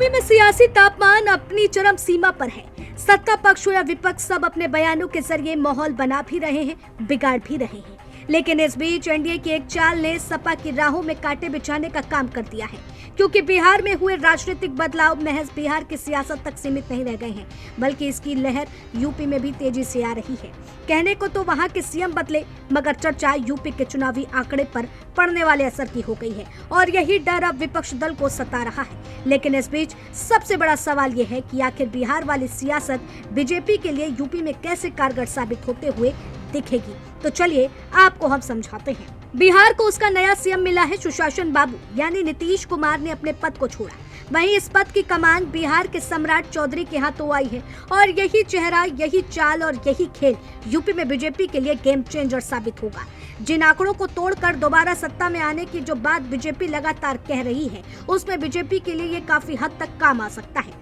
UP में सियासी तापमान अपनी चरम सीमा पर है। सत्ता पक्ष हो या विपक्ष, सब अपने बयानों के जरिए माहौल बना भी रहे हैं, बिगाड़ भी रहे हैं। लेकिन इस बीच एनडीए की एक चाल ने सपा की राहों में कांटे बिछाने का काम कर दिया है, क्योंकि बिहार में हुए राजनीतिक बदलाव महज बिहार की सियासत तक सीमित नहीं रह गए हैं, बल्कि इसकी लहर यूपी में भी तेजी से आ रही है। कहने को तो वहां के सीएम बदले, मगर चर्चा यूपी के चुनावी आंकड़े पर पड़ने वाले असर की हो गई है और यही डर अब विपक्ष दल को सता रहा है। लेकिन इस बीच सबसे बड़ा सवाल यह है कि आखिर बिहार वाली सियासत बीजेपी के लिए यूपी में कैसे कारगर साबित होते हुए दिखेगी। तो चलिए आपको हम समझाते हैं। बिहार को उसका नया सीएम मिला है सुशासन बाबू, यानी नीतीश कुमार ने अपने पद को छोड़ा। वहीं इस पद की कमान बिहार के सम्राट चौधरी के हाथों आई है और यही चेहरा, यही चाल और यही खेल यूपी में बीजेपी के लिए गेम चेंजर साबित होगा। जिन आंकड़ों को तोड़कर दोबारा सत्ता में आने की जो बात बीजेपी लगातार कह रही है, उसमें बीजेपी के लिए ये काफी हद तक काम आ सकता है।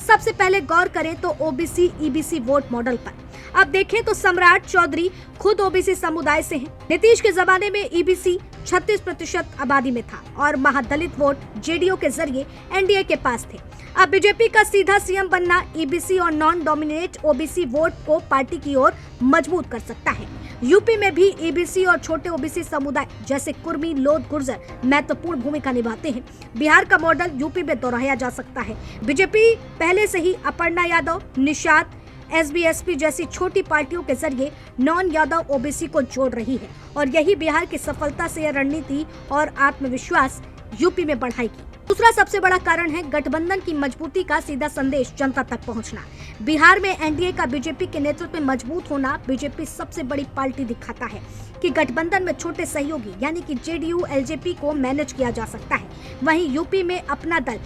सबसे पहले गौर करें तो ओबीसी ईबीसी वोट मॉडल पर। अब देखें तो सम्राट चौधरी खुद ओबीसी समुदाय से हैं। नीतीश के जमाने में ईबीसी 36% आबादी में था और महादलित वोट जेडीयू के जरिए एनडीए के पास थे। अब बीजेपी का सीधा सीएम बनना ईबीसी और नॉन डोमिनेट ओबीसी वोट को पार्टी की ओर मजबूत कर सकता है। यूपी में भी ईबीसी और छोटे ओबीसी समुदाय जैसे कुर्मी, लोध, गुर्जर महत्वपूर्ण भूमिका निभाते हैं। बिहार का मॉडल यूपी में दोहराया जा सकता है। बीजेपी पहले से ही अपर्णा यादव, निषाद, एसबीएसपी जैसी छोटी पार्टियों के जरिए नॉन यादव ओबीसी को जोड़ रही है और यही बिहार की सफलता से रणनीति और आत्मविश्वास यूपी में बढ़ाएगी। दूसरा सबसे बड़ा कारण है गठबंधन की मजबूती का सीधा संदेश जनता तक पहुंचना। बिहार में एनडीए का बीजेपी के नेतृत्व में मजबूत होना बीजेपी सबसे बड़ी पार्टी दिखाता है कि गठबंधन में छोटे सहयोगी यानी कि जेडीयू, एलजेपी को मैनेज किया जा सकता है। वहीं यूपी में अपना दल,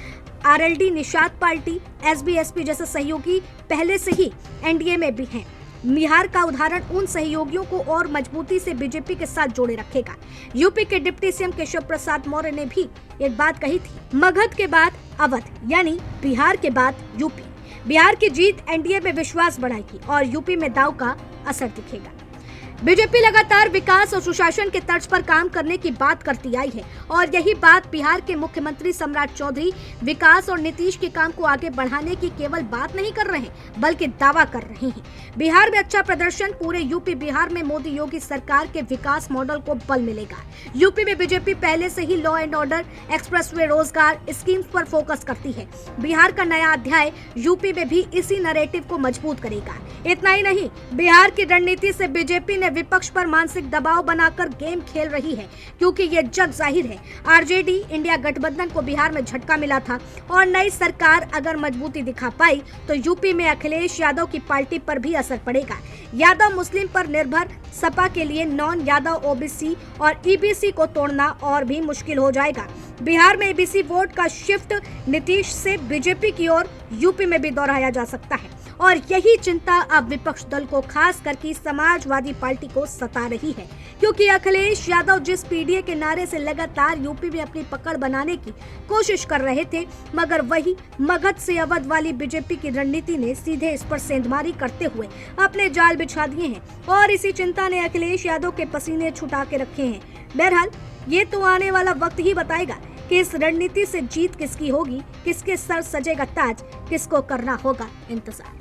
आरएलडी, निषाद पार्टी, एसबीएसपी जैसे सहयोगी पहले से ही एनडीए में भी हैं। बिहार का उदाहरण उन सहयोगियों को और मजबूती से बीजेपी के साथ जोड़े रखेगा। यूपी के डिप्टी सीएम केशव प्रसाद मौर्य ने भी एक बात कही थी, मगध के बाद अवध, यानी बिहार के बाद यूपी। बिहार की जीत एनडीए में विश्वास बढ़ाएगी और यूपी में दांव का असर दिखेगा। बीजेपी लगातार विकास और सुशासन के तर्ज पर काम करने की बात करती आई है और यही बात बिहार के मुख्यमंत्री सम्राट चौधरी विकास और नीतीश के काम को आगे बढ़ाने की केवल बात नहीं कर रहे हैं, बल्कि दावा कर रहे हैं। बिहार में अच्छा प्रदर्शन पूरे यूपी बिहार में मोदी योगी सरकार के विकास मॉडल को बल मिलेगा। यूपी में बीजेपी पहले से ही लॉ एंड ऑर्डर, एक्सप्रेसवे, रोजगार स्कीम्स पर फोकस करती है। बिहार का नया अध्याय यूपी में भी इसी नैरेटिव को मजबूत करेगा। इतना ही नहीं, बिहार की रणनीति से बीजेपी ने विपक्ष पर मानसिक दबाव बनाकर गेम खेल रही है, क्योंकि ये जग जाहिर है आरजेडी इंडिया गठबंधन को बिहार में झटका मिला था और नई सरकार अगर मजबूती दिखा पाई तो यूपी में अखिलेश यादव की पार्टी पर भी असर पड़ेगा। यादव मुस्लिम पर निर्भर सपा के लिए नॉन यादव ओबीसी और ईबीसी को तोड़ना और भी मुश्किल हो जाएगा। बिहार में ईबीसी वोट का शिफ्ट नीतीश से बीजेपी की ओर यूपी में भी दोहराया जा सकता है और यही चिंता अब विपक्ष दल को, खास करके समाजवादी पार्टी को सता रही है, क्योंकि अखिलेश यादव जिस पीडीए के नारे से लगातार यूपी में अपनी पकड़ बनाने की कोशिश कर रहे थे, मगर वही मगध से अवध वाली बीजेपी की रणनीति ने सीधे इस पर सेंधमारी करते हुए अपने जाल बिछा दिए हैं और इसी चिंता ने अखिलेश यादव के पसीने छुटा के रखे हैं। बहरहाल ये तो आने वाला वक्त ही बताएगा कि इस रणनीति से जीत किसकी होगी, किसके सर सजेगा ताज, किसको करना होगा इंतजार।